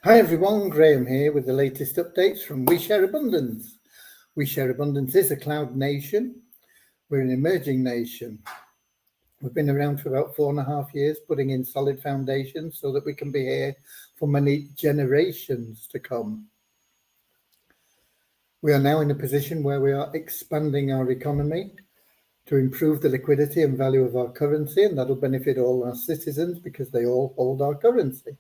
Hi everyone, Graham here with the latest updates from We Share Abundance. We Share Abundance is a cloud nation. We're an emerging nation. We've been around for about 4.5 years, putting in solid foundations so that we can be here for many generations to come. We are now in a position where we are expanding our economy to improve the liquidity and value of our currency, and that'll benefit all our citizens because they all hold our currency.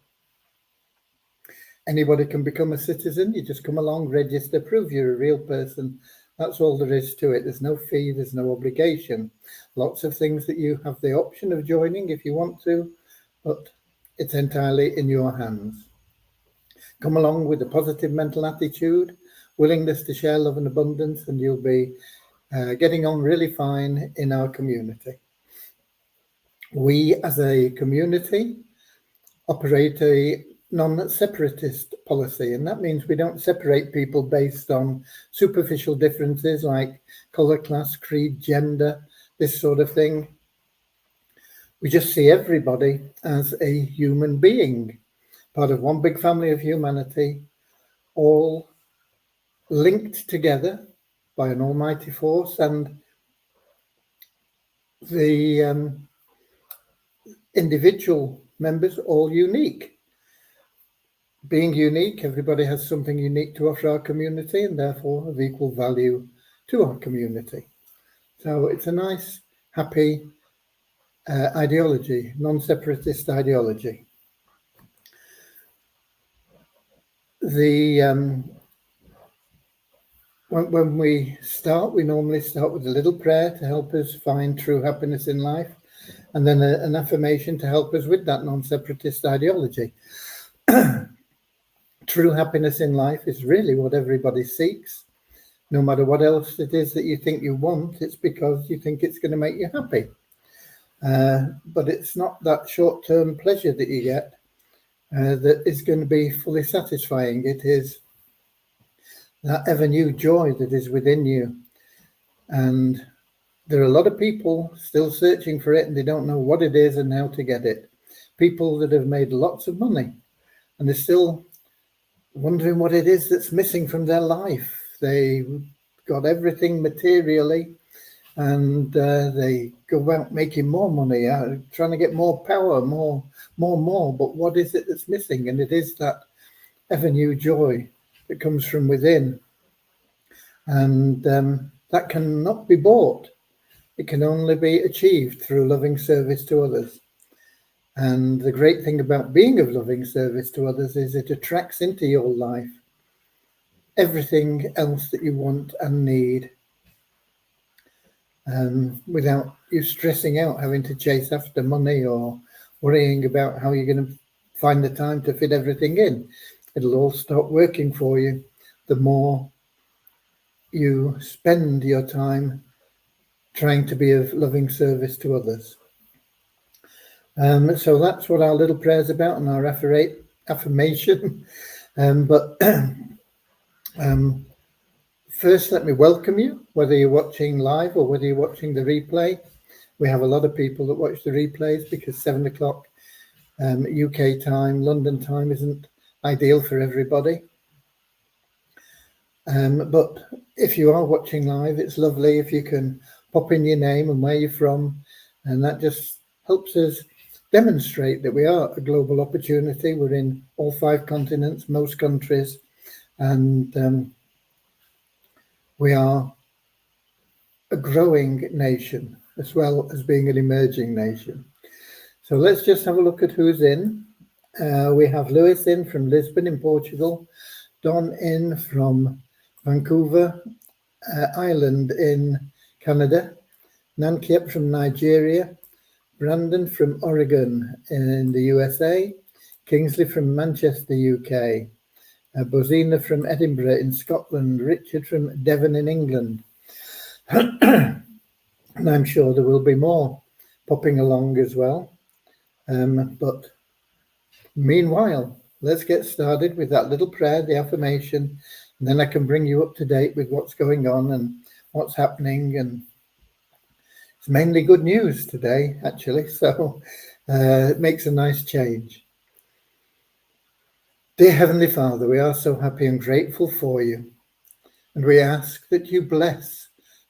Anybody can become a citizen. You just come along, register, prove you're a real person. That's all there is to it. There's no fee, there's no obligation. Lots of things that you have the option of joining if you want to, but it's entirely in your hands. Come along with a positive mental attitude, willingness to share love and abundance, and you'll be getting on really fine in our community. We as a community operate a non-separatist policy, and that means we don't separate people based on superficial differences like colour, class, creed, gender, this sort of thing. We just see everybody as a human being, part of one big family of humanity, all linked together by an almighty force, and the individual members all unique. Being unique, everybody has something unique to offer our community and therefore of equal value to our community. So it's a nice, happy ideology, non-separatist ideology. When we start, we normally start with a little prayer to help us find true happiness in life, and then an affirmation to help us with that non-separatist ideology. True happiness in life is really what everybody seeks. No matter what else it is that you think you want, it's because you think it's going to make you happy. But it's not that short-term pleasure that you get that is going to be fully satisfying. It is that ever-new joy that is within you. And there are a lot of people still searching for it, and they don't know what it is and how to get it. People that have made lots of money, and they're still wondering what it is that's missing from their life. They got everything materially, and they go out making more money, trying to get more power, more. But what is it that's missing? And it is that ever-new joy that comes from within. And that cannot be bought. It can only be achieved through loving service to others. And the great thing about being of loving service to others is it attracts into your life everything else that you want and need, without you stressing out, having to chase after money or worrying about how you're going to find the time to fit everything in. It'll all start working for you the more you spend your time trying to be of loving service to others. So that's what our little prayer is about and our affirmation. First, let me welcome you, whether you're watching live or whether you're watching the replay. We have a lot of people that watch the replays because 7 o'clock UK time, London time isn't ideal for everybody. But if you are watching live, it's lovely if you can pop in your name and where you're from, and that just helps us demonstrate that we are a global opportunity. We're in all 5 continents, most countries, and we are a growing nation as well as being an emerging nation. So let's just have a look at who's in. We have Lewis in from Lisbon in Portugal, Don in from Vancouver, Island in Canada, Nankiep from Nigeria, Brandon from Oregon in the USA, Kingsley from Manchester, UK, Bozina from Edinburgh in Scotland, Richard from Devon in England. And I'm sure there will be more popping along as well. But meanwhile, let's get started with that little prayer, the affirmation, and then I can bring you up to date with what's going on and what's happening. And it's mainly good news today, actually, so it makes a nice change. Dear Heavenly Father, we are so happy and grateful for you, and we ask that you bless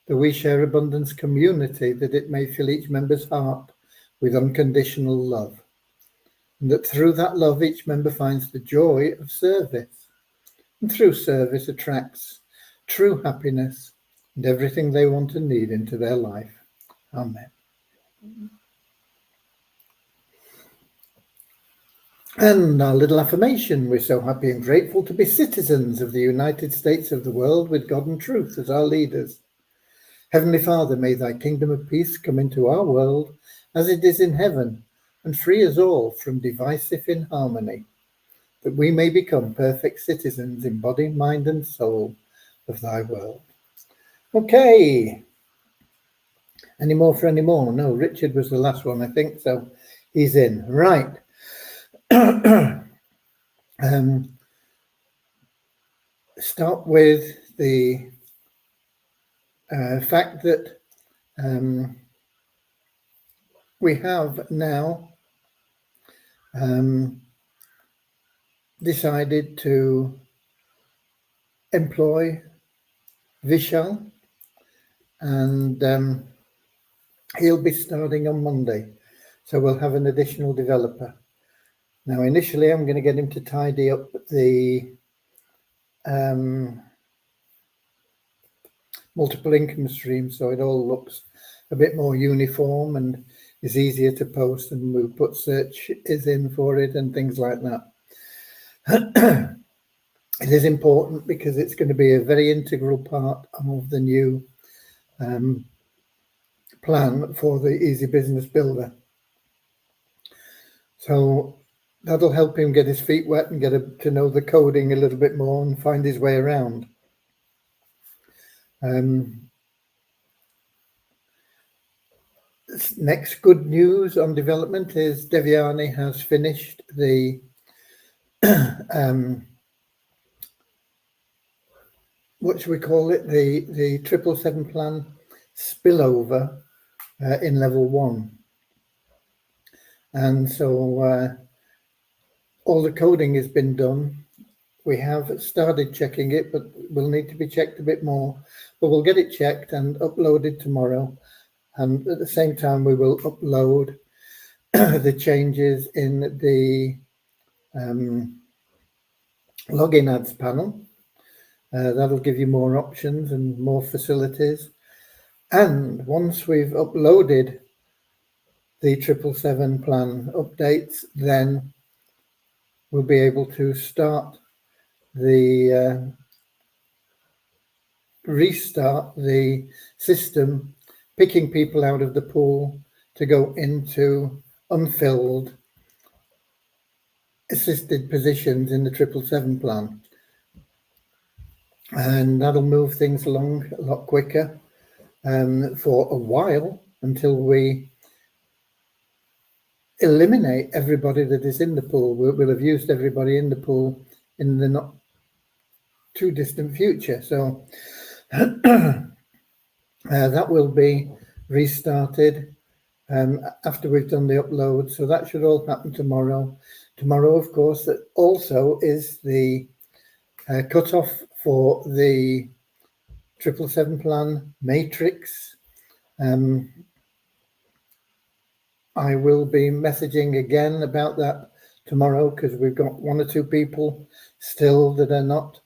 the We Share Abundance community, that it may fill each member's heart with unconditional love, and that through that love each member finds the joy of service, and through service attracts true happiness and everything they want and need into their life. Amen. And our little affirmation: we're so happy and grateful to be citizens of the United States of the world with God and truth as our leaders. Heavenly Father, may thy kingdom of peace come into our world as it is in heaven, and free us all from divisive inharmony, that we may become perfect citizens in body, mind and soul of thy world. Okay. Any more for any more? No, Richard was the last one, I think, so he's in. Right. Start with the fact that we have now decided to employ Vishal, and he'll be starting on Monday, so we'll have an additional developer. Now, initially, I'm going to get him to tidy up the multiple income streams so it all looks a bit more uniform and is easier to post, and we'll put searches in for it and things like that. It is important because it's going to be a very integral part of the new plan for the Easy Business Builder. So that'll help him get his feet wet and get to know the coding a little bit more and find his way around. Next good news on development is Devyani has finished the what should we call it? The 777 plan spillover in level 1. And so all the coding has been done. We have started checking it, but will need to be checked a bit more. But we'll get it checked and uploaded tomorrow. And at the same time, we will upload the changes in the login ads panel. That'll give you more options and more facilities. And once we've uploaded the 777 plan updates, then we'll be able to start the restart the system, picking people out of the pool to go into unfilled assisted positions in the 777 plan. And that'll move things along a lot quicker for a while, until we eliminate everybody that is in the pool. We'll have used everybody in the pool in the not too distant future. So that will be restarted after we've done the upload. So that should all happen tomorrow. Tomorrow, of course, that also is the cutoff for the 777 plan matrix. I will be messaging again about that tomorrow, because we've got 1 or 2 people still that have not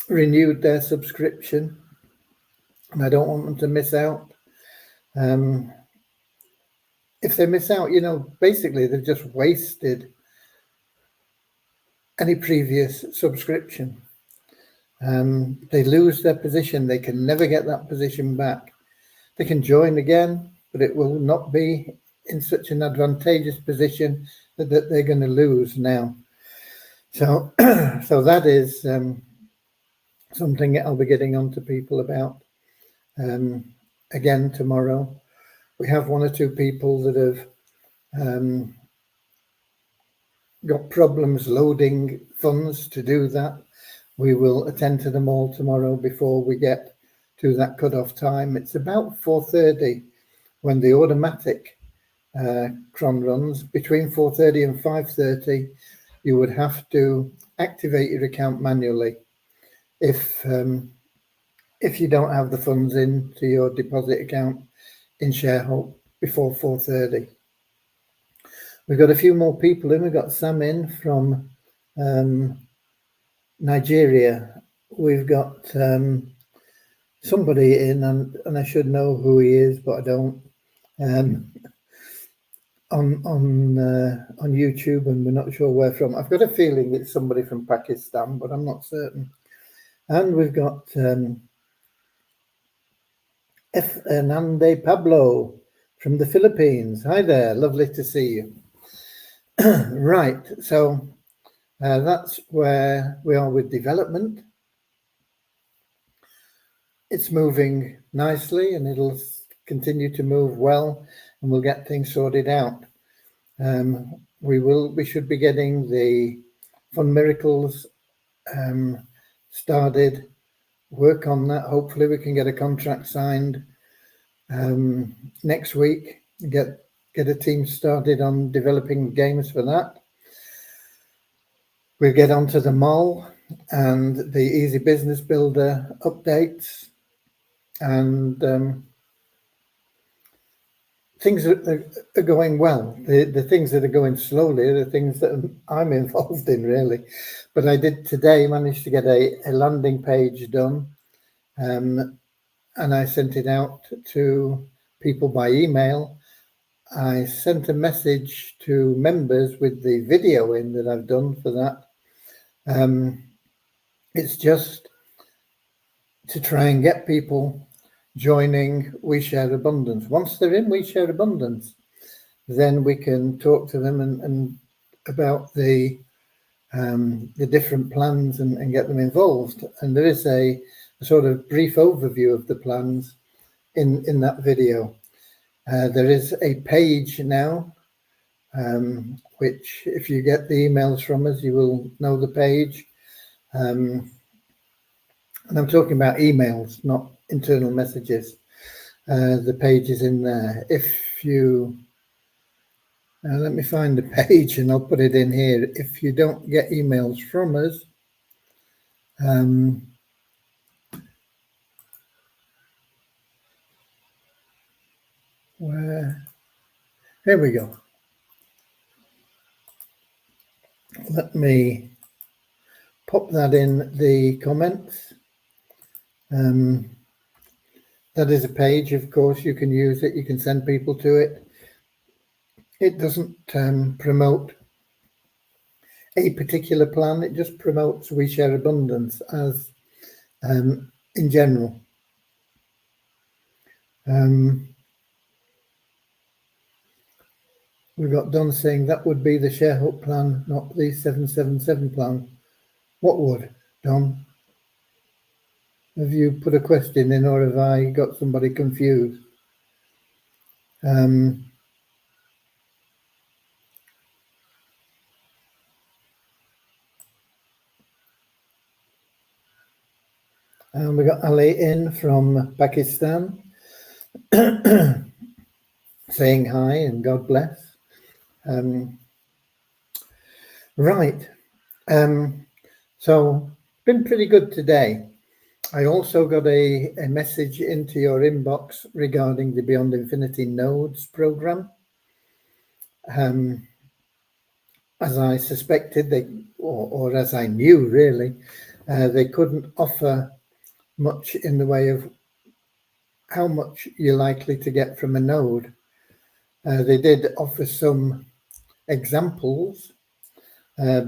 renewed their subscription, and I don't want them to miss out. If they miss out, basically they've just wasted any previous subscription. They lose their position. They can never get that position back. They can join again, but it will not be in such an advantageous position that they're going to lose now. So, so that is something I'll be getting on to people about again tomorrow. We have 1 or 2 people that have got problems loading funds to do that. We will attend to them all tomorrow before we get to that cut-off time. It's about 4:30 when the automatic cron runs, between 4:30 and 5:30, you would have to activate your account manually if you don't have the funds into your deposit account in Sharehope before 4:30. We've got a few more people in. We've got Sam in from Nigeria. We've got somebody in, and I should know who he is, but I don't. On YouTube, and we're not sure where from. I've got a feeling it's somebody from Pakistan, but I'm not certain. And we've got F. Hernande Pablo from the Philippines. Hi there, lovely to see you. Right, so that's where we are with development. It's moving nicely, and it'll continue to move well, and we'll get things sorted out. We should be getting the Fun Miracles started, work on that. Hopefully we can get a contract signed next week, get a team started on developing games for that. We'll get onto the mall and the Easy Business Builder updates, and things are going well. The things that are going slowly are the things that I'm involved in, really. But I did today manage to get a landing page done, and I sent it out to people by email. I sent a message to members with the video in that I've done for that. It's just to try and get people joining We Share Abundance. Once they're in We Share Abundance, then we can talk to them and about the different plans and get them involved. And there is a sort of brief overview of the plans in that video. There is a page now, which if you get the emails from us, you will know the page. And I'm talking about emails, not internal messages. The page is in there. If you let me find the page and I'll put it in here. If you don't get emails from us, here we go. Let me pop that in the comments. That is a page, of course, you can use it, you can send people to it. It doesn't promote a particular plan, it just promotes We Share Abundance as in general. We got Don saying that would be the Sharehope plan, not the 777 plan. What would, Don? Have you put a question in, or have I got somebody confused? And we got Ali in from Pakistan saying hi and God bless. Right. So been pretty good today. I also got a message into your inbox regarding the Beyond Infinity Nodes program. As I suspected, or as I knew really, they couldn't offer much in the way of how much you're likely to get from a node. They did offer some examples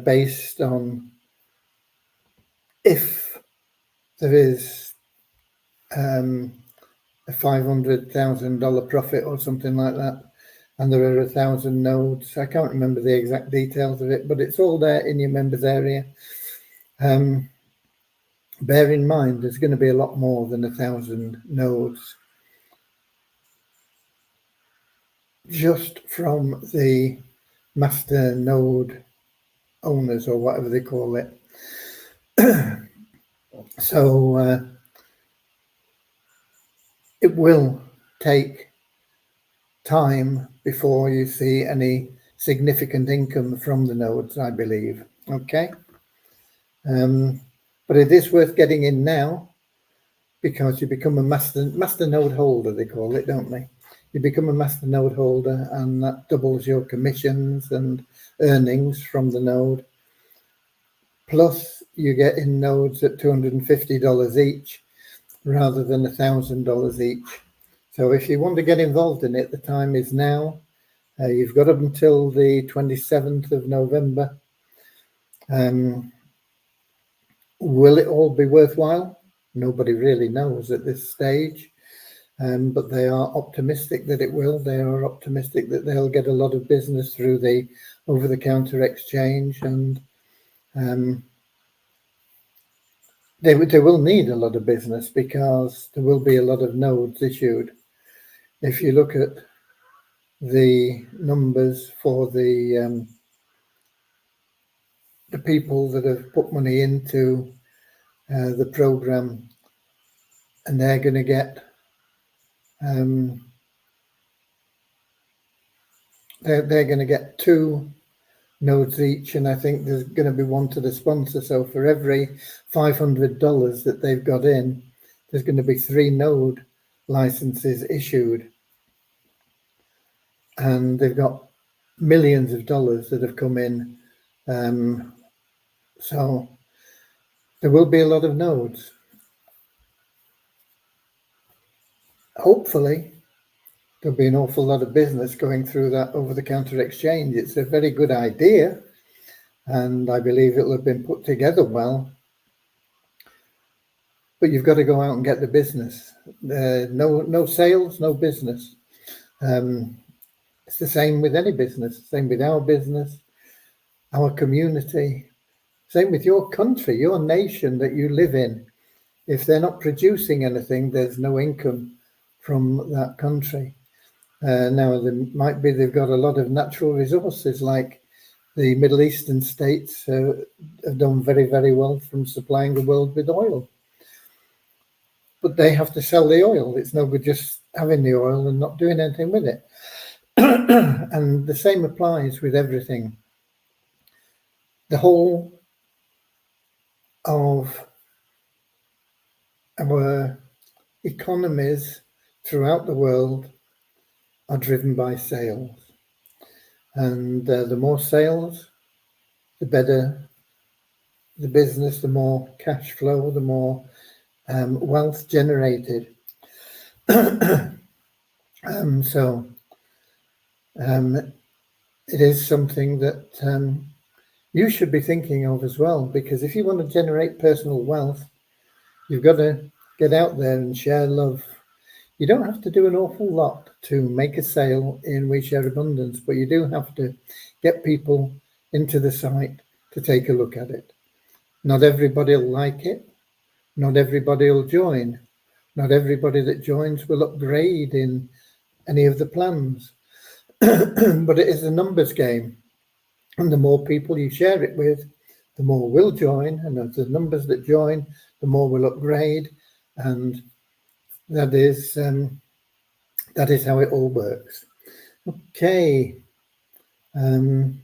based on if there is a $500,000 profit or something like that, and there are 1,000 nodes. I can't remember the exact details of it, but it's all there in your members area. Bear in mind, there's going to be a lot more than 1,000 nodes just from the master node owners, or whatever they call it. So it will take time before you see any significant income from the nodes, I believe. Okay. But it is worth getting in now, because you become a master node holder, they call it, don't they? You become a master node holder, and that doubles your commissions and earnings from the node. Plus, you get in nodes at $250 each rather than $1,000 each. So if you want to get involved in it, the time is now. You've got up until the 27th of November. Will it all be worthwhile? Nobody really knows at this stage, but they are optimistic that it will. They are optimistic that they'll get a lot of business through the over-the-counter exchange, and they will need a lot of business because there will be a lot of nodes issued. If you look at the numbers for the people that have put money into the program, and they're going to get they're going to get 2 nodes each, and I think there's going to be one to the sponsor. So for every $500 that they've got in, there's going to be 3 node licenses issued, and they've got millions of dollars that have come in. So there will be a lot of nodes. Hopefully, there'll be an awful lot of business going through that over-the-counter exchange. It's a very good idea, and I believe it'll have been put together well. But you've got to go out and get the business. No sales, no business. It's the same with any business, same with our business, our community, same with your country, your nation that you live in. If they're not producing anything, there's no income from that country. Now, they've got a lot of natural resources, like the Middle Eastern states have done very, very well from supplying the world with oil. But they have to sell the oil. It's no good just having the oil and not doing anything with it. And the same applies with everything. The whole of our economies throughout the world are driven by sales. And the more sales, the better the business, the more cash flow, the more wealth generated. It is something that you should be thinking of as well, because if you want to generate personal wealth, you've got to get out there and share love. You don't have to do an awful lot to make a sale in We Share Abundance, but you do have to get people into the site to take a look at it. Not everybody will like it. Not everybody will join. Not everybody that joins will upgrade in any of the plans. But it is a numbers game. And the more people you share it with, the more will join. And as the numbers that join, the more will upgrade. And that is how it all works. Okay. We've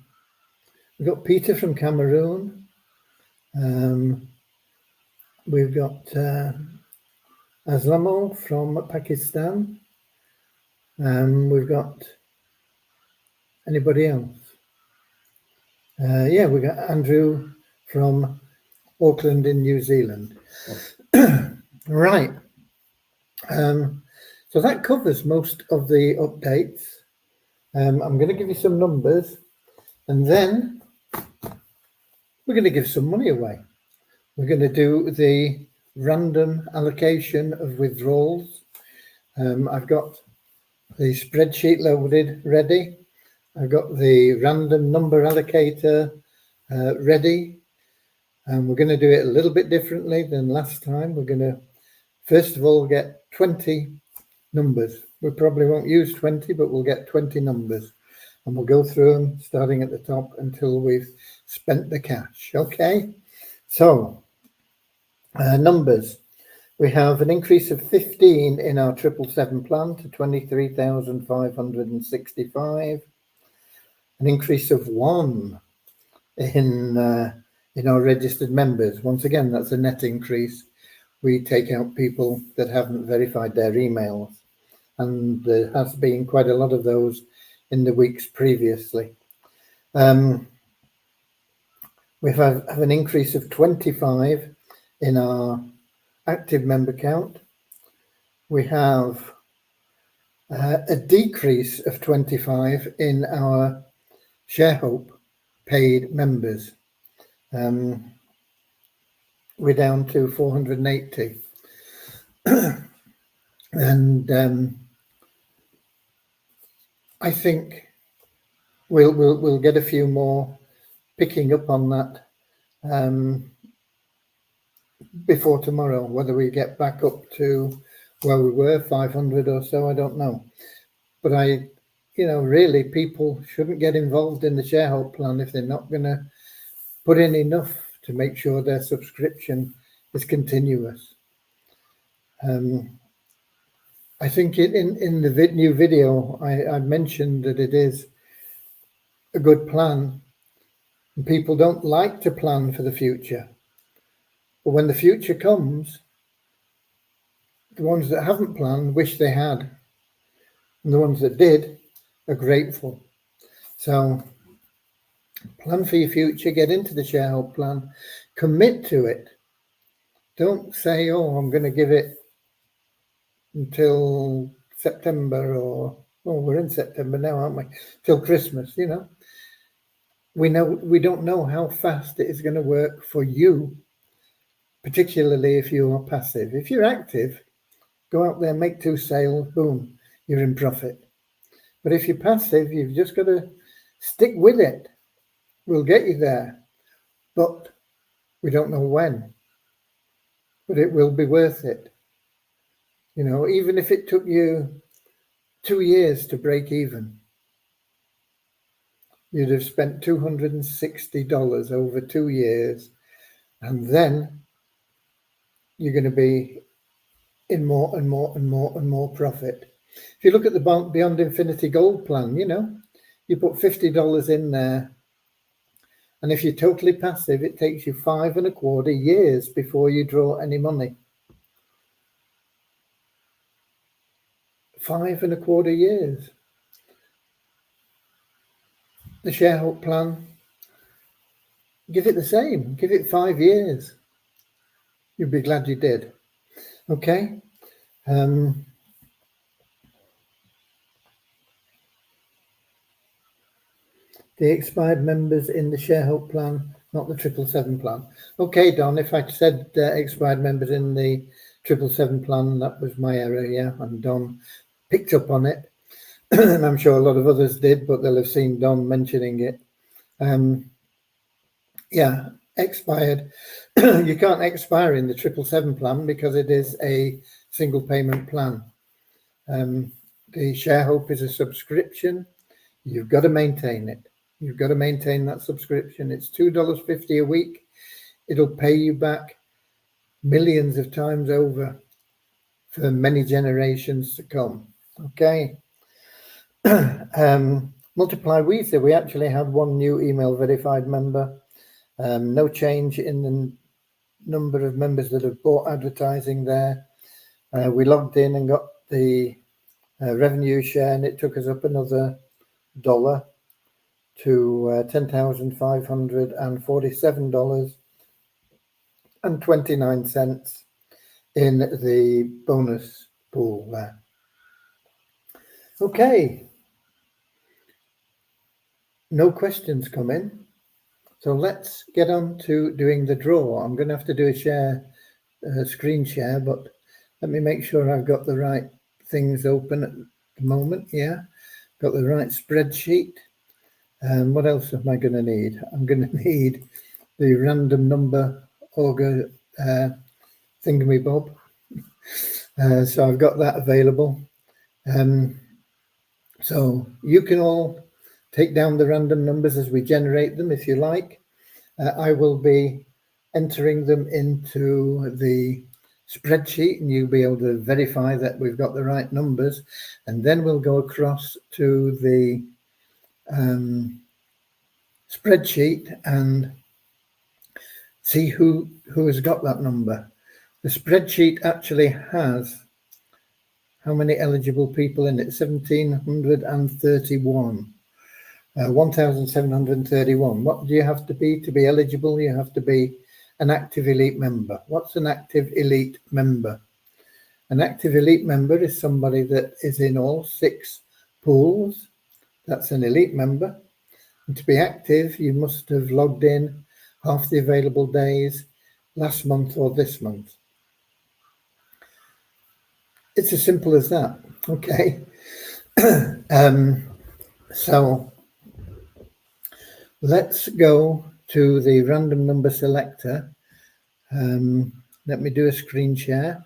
got Peter from Cameroon. We've got Aslamo from Pakistan. We've got anybody else? Yeah, we got Andrew from Auckland in New Zealand. Right. So that covers most of the updates. I'm going to give you some numbers, and then we're going to give some money away. We're going to do the random allocation of withdrawals. I've got the spreadsheet loaded, ready. I've got the random number allocator ready. And we're going to do it a little bit differently than last time. We're going to, first of all, get 20 numbers. We probably won't use 20, but we'll get 20 numbers. And we'll go through them starting at the top until we've spent the cash. Okay? So, numbers. We have an increase of 15 in our 777 plan to 23,565. An increase of 1 in our registered members. Once again, that's a net increase. We take out people that haven't verified their emails, and there has been quite a lot of those in the weeks previously. We have an increase of 25 in our active member count. We have a decrease of 25 in our ShareHope paid members. We're down to 480. And I think we'll get a few more picking up on that before tomorrow. Whether we get back up to where we were, 500 or so, I don't know. But really, people shouldn't get involved in the ShareHope plan if they're not going to put in enough to make sure their subscription is continuous. I think in the new video, I mentioned that it is a good plan. And people don't like to plan for the future. But when the future comes, the ones that haven't planned wish they had. And the ones that did are grateful. So plan for your future, get into the ShareHope plan, commit to it. Don't say, oh, I'm going to give it until September, or we're in September now, aren't we? Till Christmas, We don't know how fast it is going to work for you, particularly if you're passive. If you're active, go out there, make 2 sales, boom, you're in profit. But if you're passive, you've just got to stick with it. We'll get you there, but we don't know when. But it will be worth it. Even if it took you 2 years to break even, you'd have spent $260 over 2 years, and then you're going to be in more and more and more and more profit. If you look at the Beyond Infinity Gold plan, you put $50 in there, and if you're totally passive, it takes you 5.25 years before you draw any money. 5.25 years. The ShareHope plan, give it the same. Give it 5 years. You'll be glad you did. Okay. The expired members in the ShareHope plan, not the 777 plan. Okay, Don, if I said expired members in the 777 plan, that was my error, yeah. And Don picked up on it. And I'm sure a lot of others did, but they'll have seen Don mentioning it. Yeah, expired. You can't expire in the 777 plan because it is a single payment plan. The ShareHope is a subscription. You've got to maintain it. You've got to maintain that subscription. It's $2.50 a week. It'll pay you back millions of times over for many generations to come. Okay. Multiply Weezer, we actually had 1 new email verified member. No change in the number of members that have bought advertising there. We logged in and got the revenue share, and it took us up another $1 to $10,547.29 in the bonus pool there. Okay. No questions come in. So let's get on to doing the draw. I'm going to have to do a screen share, but let me make sure I've got the right things open at the moment. Yeah, got the right spreadsheet. What else am I going to need? I'm going to need the random number auger thingamabob. So I've got that available. So you can all take down the random numbers as we generate them if you like. I will be entering them into the spreadsheet, and you'll be able to verify that we've got the right numbers. And then we'll go across to the spreadsheet and see who has got that number. The spreadsheet actually has how many eligible people in it? 1,731. 1,731. What do you have to be eligible? You have to be an active elite member. What's an active elite member? An active elite member is somebody that is in all 6 pools. That's an elite member. And to be active, you must have logged in half the available days last month or this month. It's as simple as that. Okay. So let's go to the random number selector. Let me do a screen share.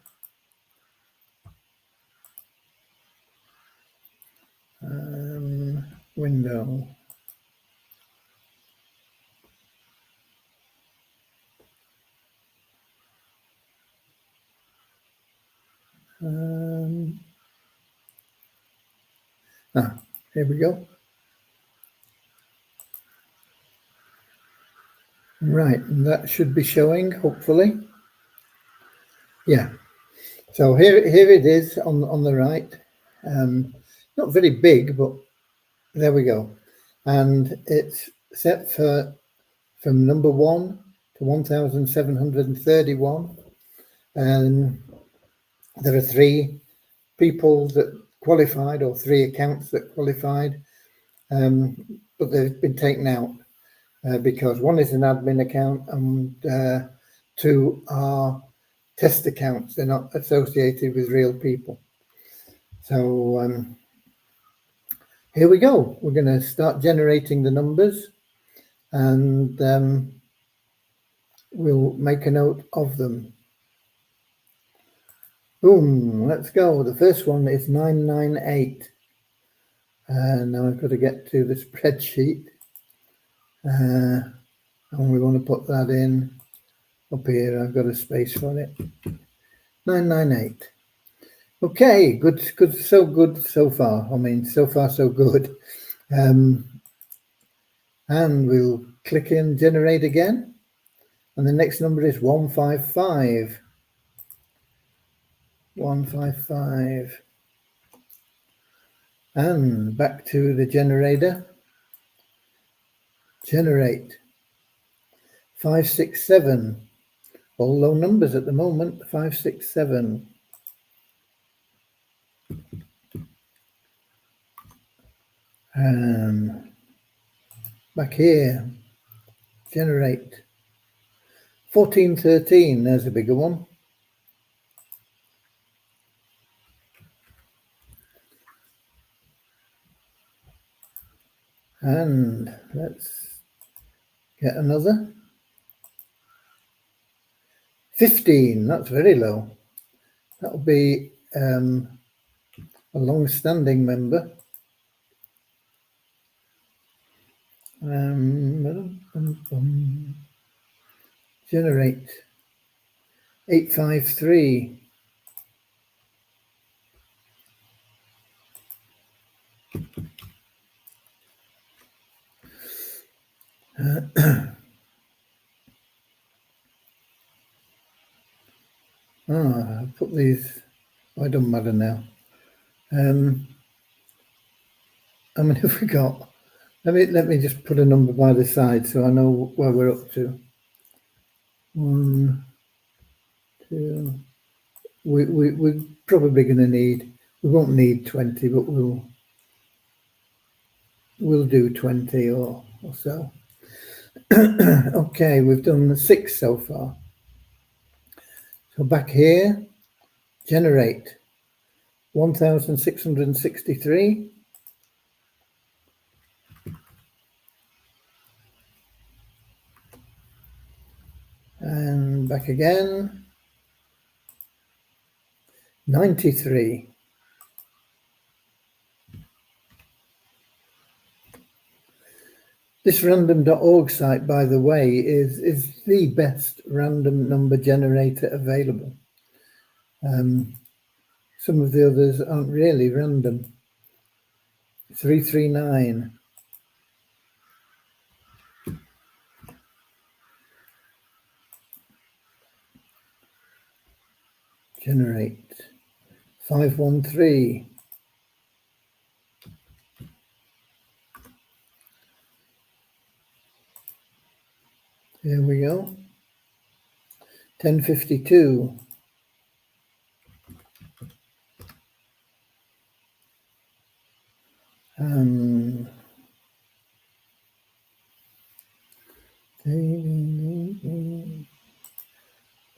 Window. Here we go. Right, and that should be showing, hopefully. Yeah. So here it is on the right. Not very big, but there we go. And it's set from number 1 to 1,731. And there are 3 people that qualified, or 3 accounts that qualified, but they've been taken out because 1 is an admin account and 2 are test accounts. They're not associated with real people. So here we go. We're going to start generating the numbers, and we'll make a note of them. Boom, let's go. The first one is 998. Now I've got to get to the spreadsheet. And we want to put that in up here. I've got a space for it. 998. Okay, good so far. I mean, so far so good. And we'll click in generate again. And the next number is 155. 155. And back to the generator. Generate. 567. All low numbers at the moment. 567. Back here. Generate. 1413. There's a bigger one. And let's get another. 15, that's very low. That'll be a long-standing member. Generate. 853. I put these. It doesn't matter now. How many have we got? Let me just put a number by the side so I know where we're up to. 1, 2. We're probably going to need. We won't need 20, but we'll do 20 or so. Okay, we've done 6 so far. So back here, generate 1,663. And back again, 93. This random.org site, by the way, is the best random number generator available. Some of the others aren't really random. 339. Generate. 513. There we go. 1052.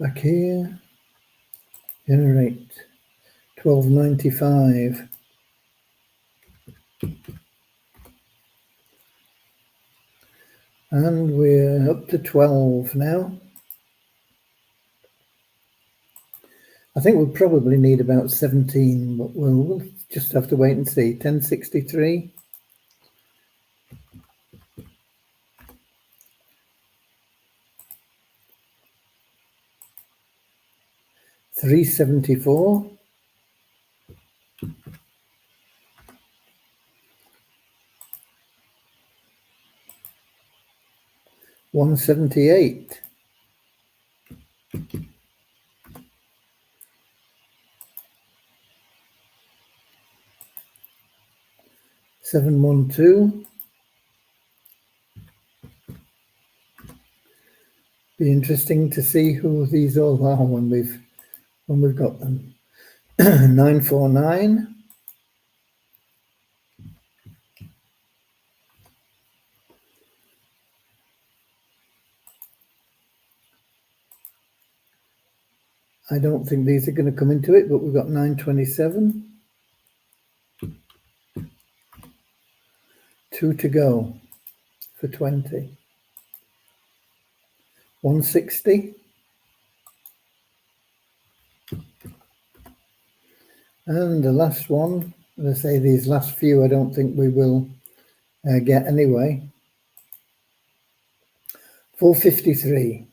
Back here. Generate. 1295. And we're up to 12 now. I think we'll probably need about 17, but we'll just have to wait and see. 1063. $374. $178. $712. Be interesting to see who these all are when we've got them. 949. I don't think these are going to come into it, but we've got 927. 2 to go for 20. 160. And the last one, as I say, these last few I don't think we will get anyway. 453.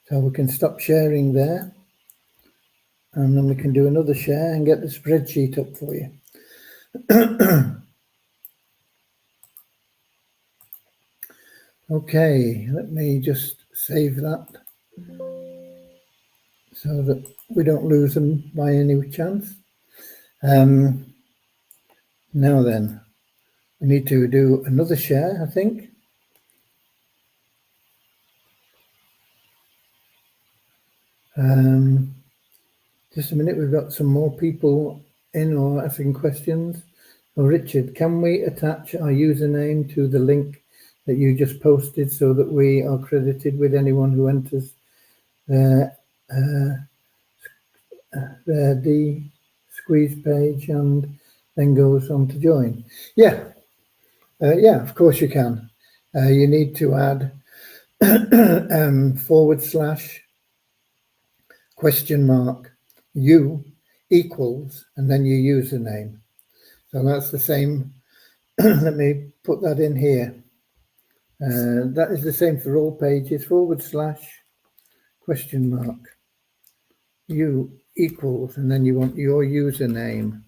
So we can stop sharing there, and then we can do another share and get the spreadsheet up for you. Okay, let me just save that so that we don't lose them by any chance. Now then, we need to do another share, I think. Just a minute, we've got some more people in or asking questions. Oh, Richard, can we attach our username to the link that you just posted so that we are credited with anyone who enters their the squeeze page and then goes on to join? Yeah, of course you can. You need to add / U equals and then your username. So that's the same. Let me put that in here. That is the same for all pages. / U equals, and then you want your username.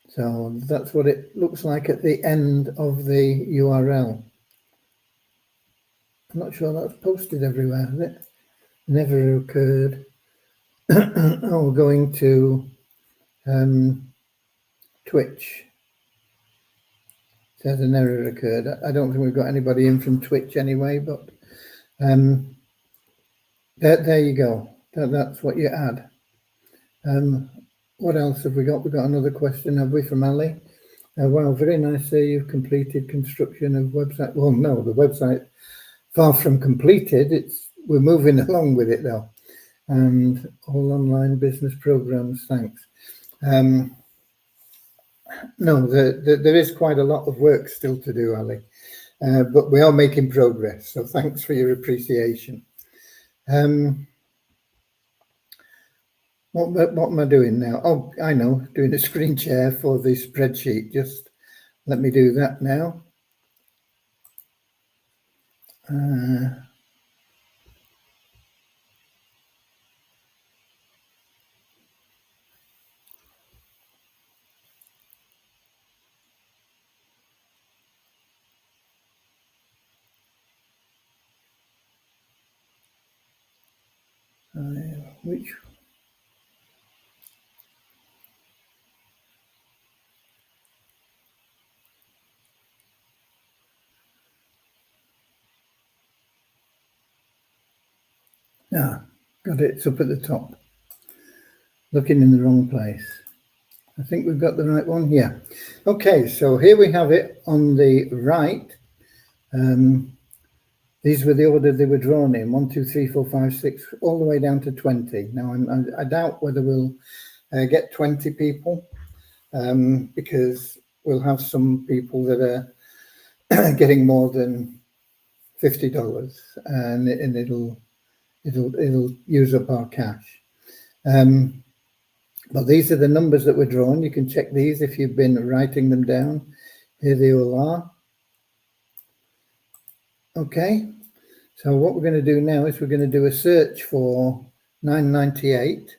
So that's what it looks like at the end of the URL. I'm not sure that's posted everywhere, has it? Never occurred. Oh, going to Twitch. Says an error occurred. I don't think we've got anybody in from Twitch anyway, but there you go. That's what you add. What else have we got? We've got another question, have we, from Ali? Wow, very nice. You've completed construction of website. Well, no, the website far from completed. We're moving along with it though. And all online business programs, thanks. No, there is quite a lot of work still to do, Ali, but we are making progress. So thanks for your appreciation. What am I doing now? Oh, I know, doing a screen share for the spreadsheet. Just let me do that now. which got it. It's up at the top. Looking in the wrong place. I think we've got the right one. Yeah. Okay, so here we have it on the right. These were the order they were drawn in: 1, 2, 3, 4, 5, 6, all the way down to 20. Now, I doubt whether we'll get 20 people, because we'll have some people that are getting more than $50, and it'll use up our cash. But these are the numbers that were drawn. You can check these if you've been writing them down. Here they all are. Okay, so what we're going to do now is we're going to do a search for 998,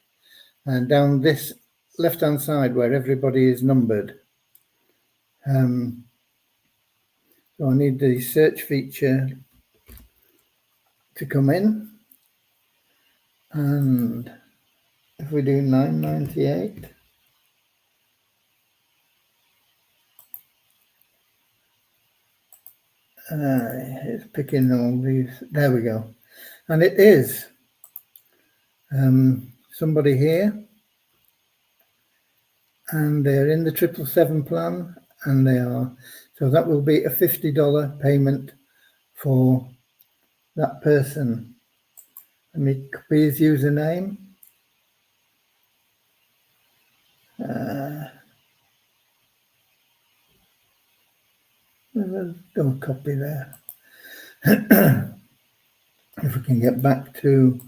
and down this left-hand side where everybody is numbered. So I need the search feature to come in, and if we do 998, it's picking all these. There we go. And it is somebody here, and they're in the 777 plan, and they are. So that will be a $50 payment for that person. Let me copy his username. Don't copy there. If we can get back to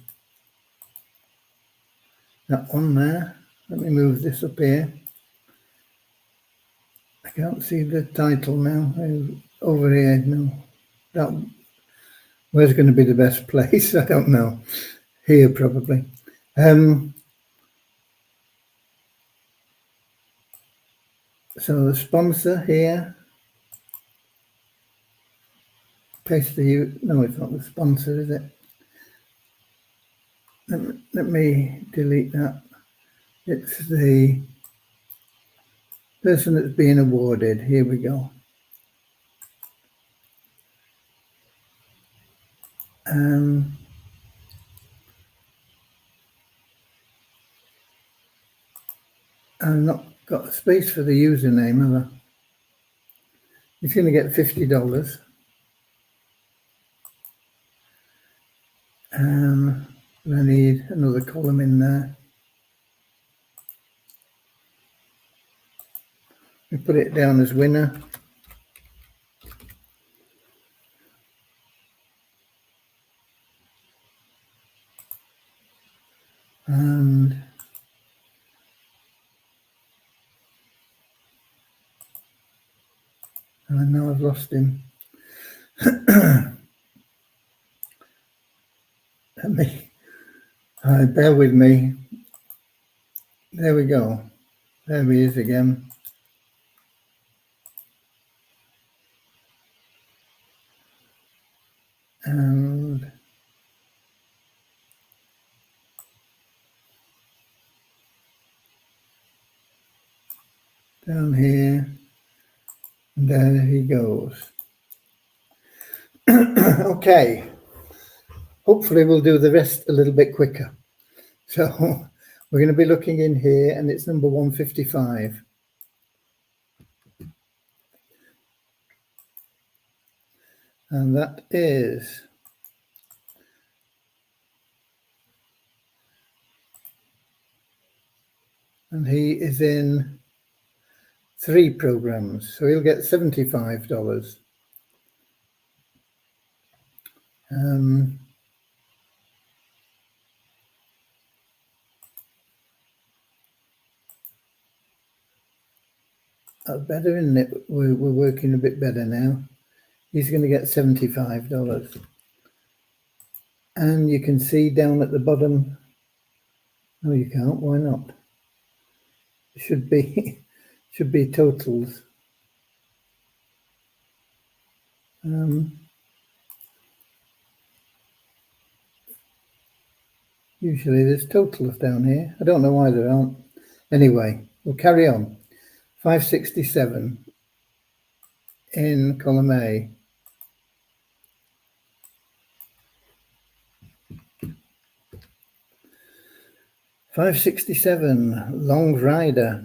that one there. Let me move this up here. I can't see the title now. Over here, no. Where's going to be the best place? I don't know. Here, probably. So the sponsor here. Paste the, no, it's not the sponsor, is it? Let me delete that. It's the person that's being awarded. Here we go. I've not got a space for the username, have I? He's going to get $50. I need another column in there. We put it down as winner. And now I've lost him. Bear with me. There we go. There he is again. And down here, and there he goes. Okay. Hopefully we'll do the rest a little bit quicker. So we're going to be looking in here, and it's number 155. And that is and he is in 3 programs, so he'll get $75. Better, isn't it? We're working a bit better now. He's going to get $75. And you can see down at the bottom, no you can't, why not? It should be totals. Usually there's totals down here. I don't know why there aren't. Anyway, we'll carry on. 567 in column A. $567, Long Rider.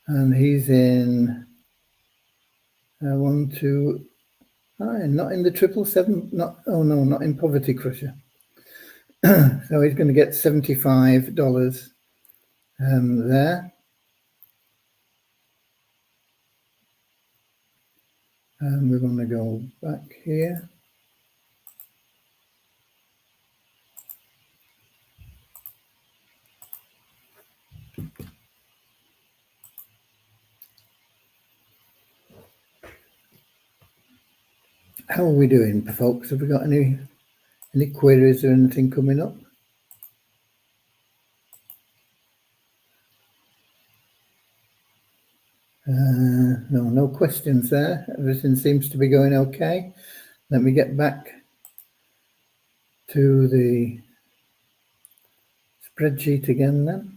And he's in not in the 777, not in Poverty Crusher. So he's going to get $75 there. And we're going to go back here. How are we doing, folks? Have we got any queries or anything coming up? No questions there. Everything seems to be going okay. Let me get back to the spreadsheet again then.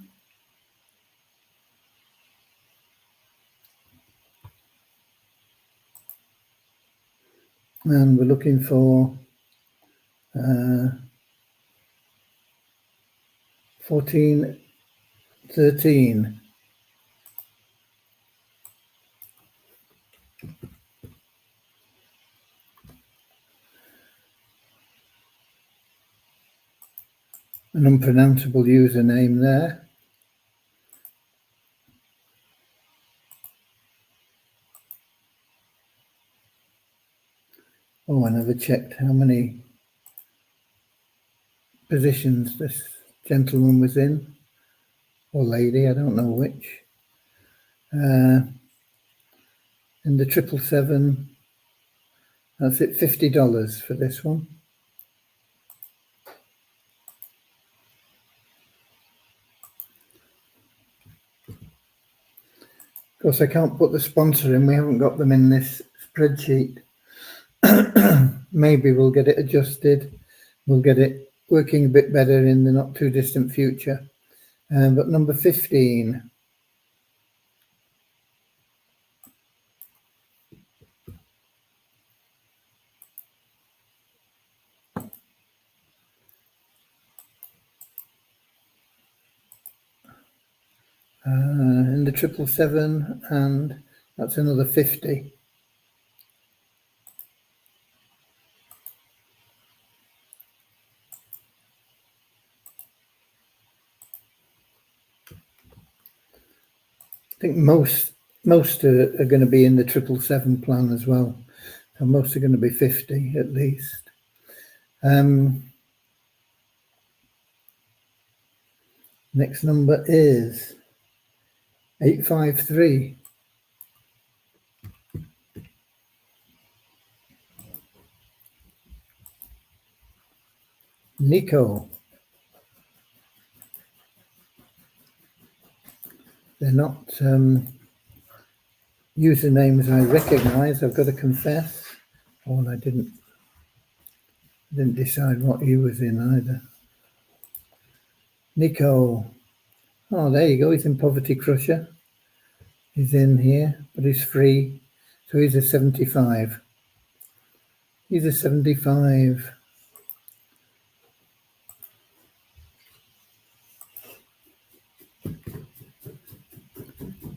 And we're looking for 1413. An unpronounceable username there. Oh, I never checked how many positions this gentleman was in, or lady, I don't know which. In the 777, that's it, $50 for this one. Of course, I can't put the sponsor in. We haven't got them in this spreadsheet. Maybe we'll get it adjusted. We'll get it working a bit better in the not too distant future. But number 15. In the 777, and that's another 50. I think most are going to be in the 777 plan as well. So most are going to be 50 at least. Next number is 853. Nico. They're not usernames I recognize, I've got to confess. Oh, and I didn't decide what he was in either. Nico. Oh, there you go. He's in Poverty Crusher. He's in here, but he's free. So he's a 75. He's a 75.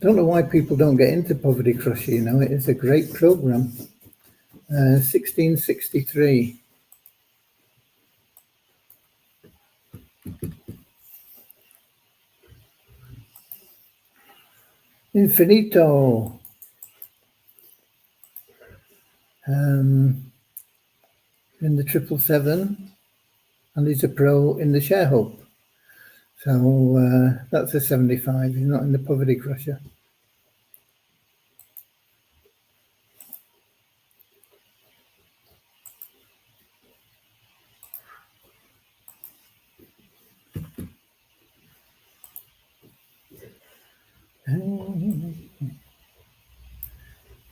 Don't know why people don't get into Poverty Crusher, you know. It is a great program. 1663. Infinito. In the 777, and he's a pro in the Share Hope. So that's a 75. He's not in the Poverty Crusher.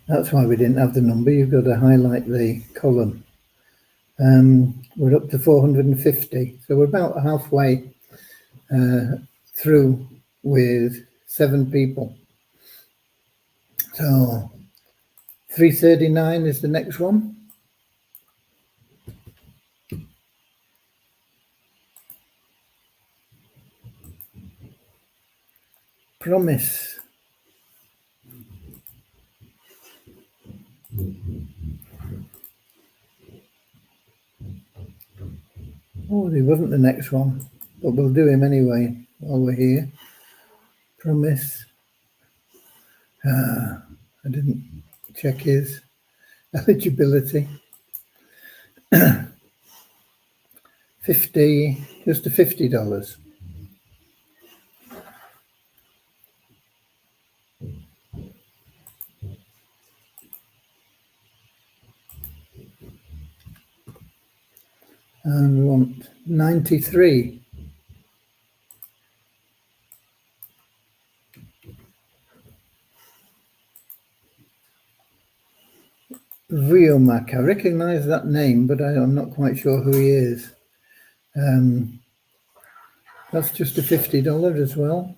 That's why we didn't have the number. You've got to highlight the column. We're up to 450, so we're about halfway through with 7 people. So 339 is the next one. Promise. Oh, he wasn't the next one, but we'll do him anyway while we're here. Promise. I didn't check his eligibility. 50, just to $50. And we want 93. Riomac, I recognize that name, but I'm not quite sure who he is. That's just a $50 as well.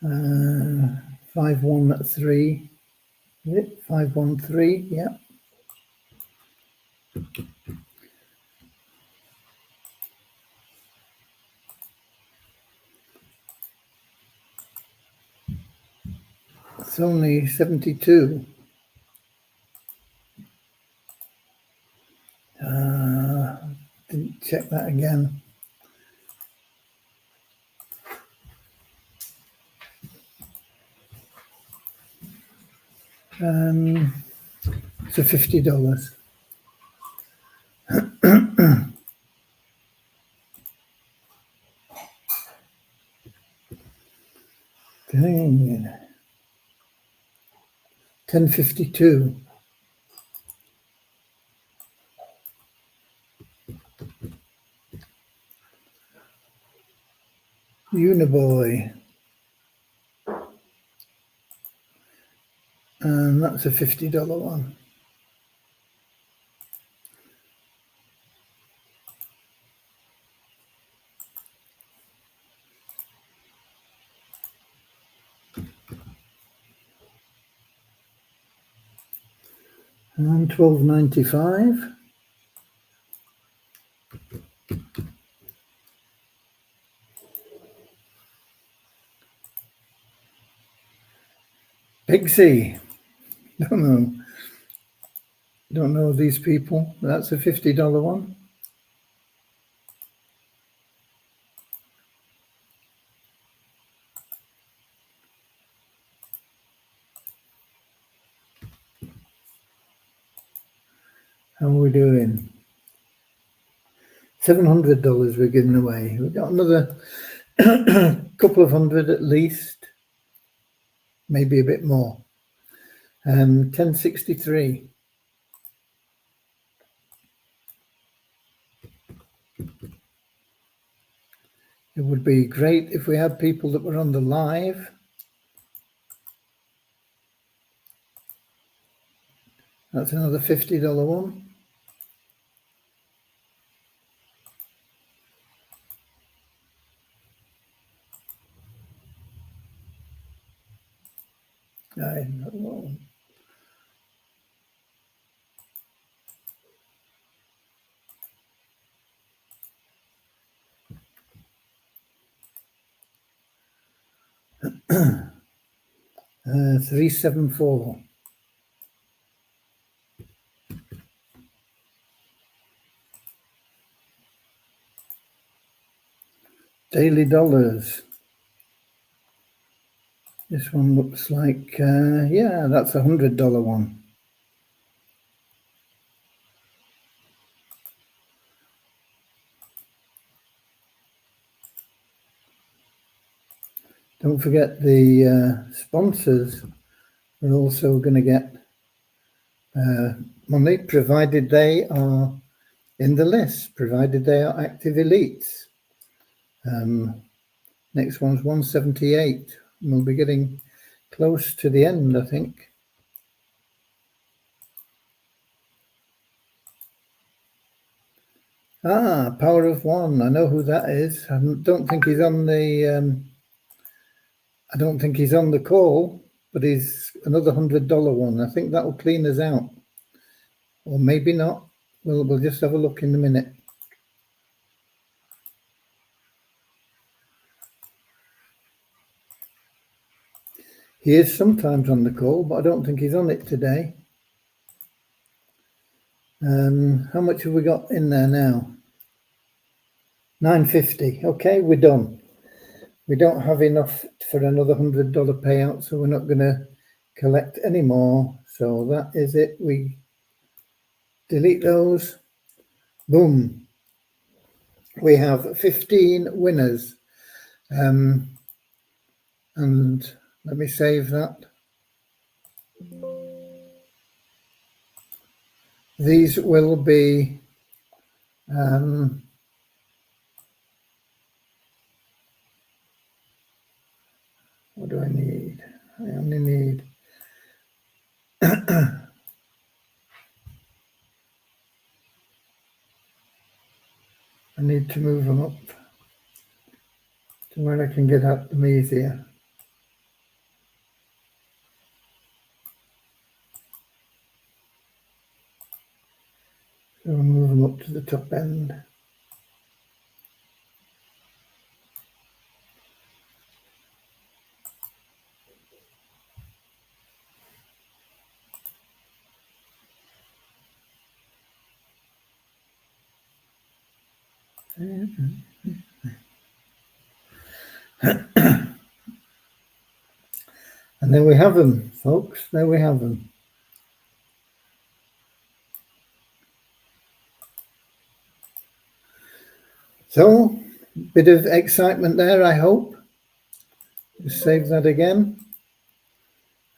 Uh, 513. Is it 513? Yeah. It's only 72. Didn't check that again. It's a $50. Dang. 1052. Uniboy. And that's a $50 one. And $12.95. Pixie. Don't know these people. That's a $50 one. How are we doing? $700 we're giving away. We've got another couple of hundred at least, maybe a bit more. 1063. It would be great if we had people that were on the live. That's another $50 one. Well, uh, 374. Daily dollars. This one looks like, yeah, that's a $100 one. Don't forget the sponsors We're also going to get money provided they are in the list, provided they are active elites. Next one's 178. We'll be getting close to the end, I think. Power of One. I know who that is. I don't think he's on the. I don't think he's on the call, but he's another $100 one. I think that will clean us out, or maybe not. We'll just have a look in a minute. He is sometimes on the call, but I don't think he's on it today. How much have we got in there now? 950. Okay, we're done. We don't have enough for another $100 payout, so we're not going to collect any more. So that is it. We delete those. Boom. We have 15 winners. And let me save that. These will be what do I need? I only need I need to move them up to where I can get at them easier. So I'll move them up to the top end. And there we have them, folks. There we have them. So, bit of excitement there, I hope. Just save that again.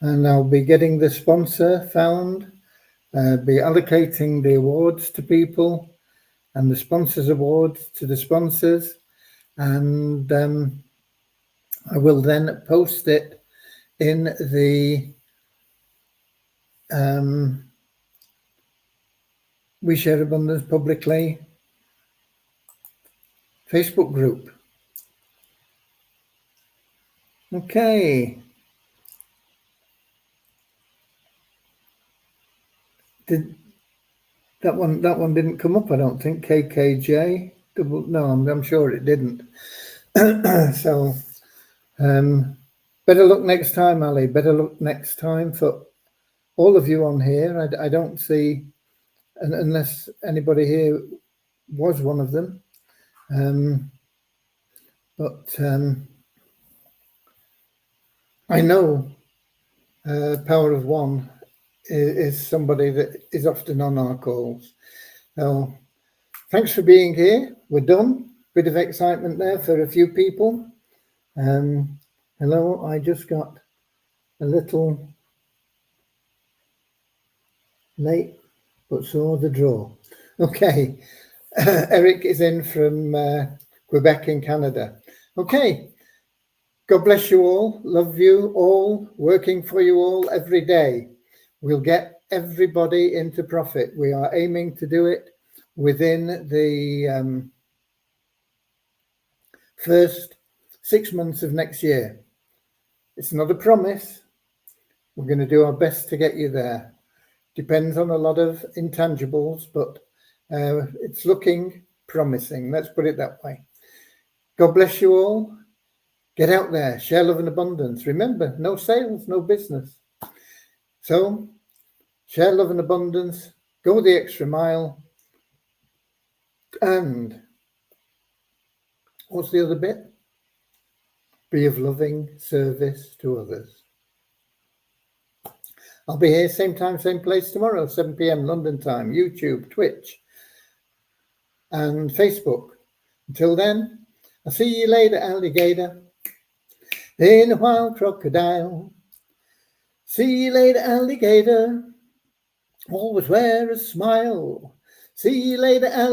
And I'll be getting the sponsor found, be allocating the awards to people and the sponsors awards to the sponsors. And I will then post it in the We Share Abundance Publicly Facebook group. Okay. That one didn't come up, I don't think. KKJ. No, I'm sure it didn't. So better luck next time, Ali. Better luck next time for all of you on here. I don't see, unless anybody here was one of them. But I know Power of One is somebody that is often on our calls. So thanks for being here. We're done. Bit of excitement there for a few people. Hello, I just got a little late, but saw the draw. Okay, Eric is in from Quebec in Canada. Okay, God bless you all. Love you all. Working for you all every day. We'll get everybody into profit. We are aiming to do it within the first 6 months of next year. It's not a promise. We're going to do our best to get you there. Depends on a lot of intangibles, but it's looking promising. Let's put it that way. God bless you all. Get out there, share love and abundance. Remember, no sales, no business. So, share love and abundance, go the extra mile, and what's the other bit? Be of loving service to others. I'll be here same time, same place tomorrow, 7 p.m. London time, YouTube, Twitch, and Facebook. Until then, I'll see you later, alligator. In a wild crocodile See you later, alligator. Always wear a smile. See you later, alligator.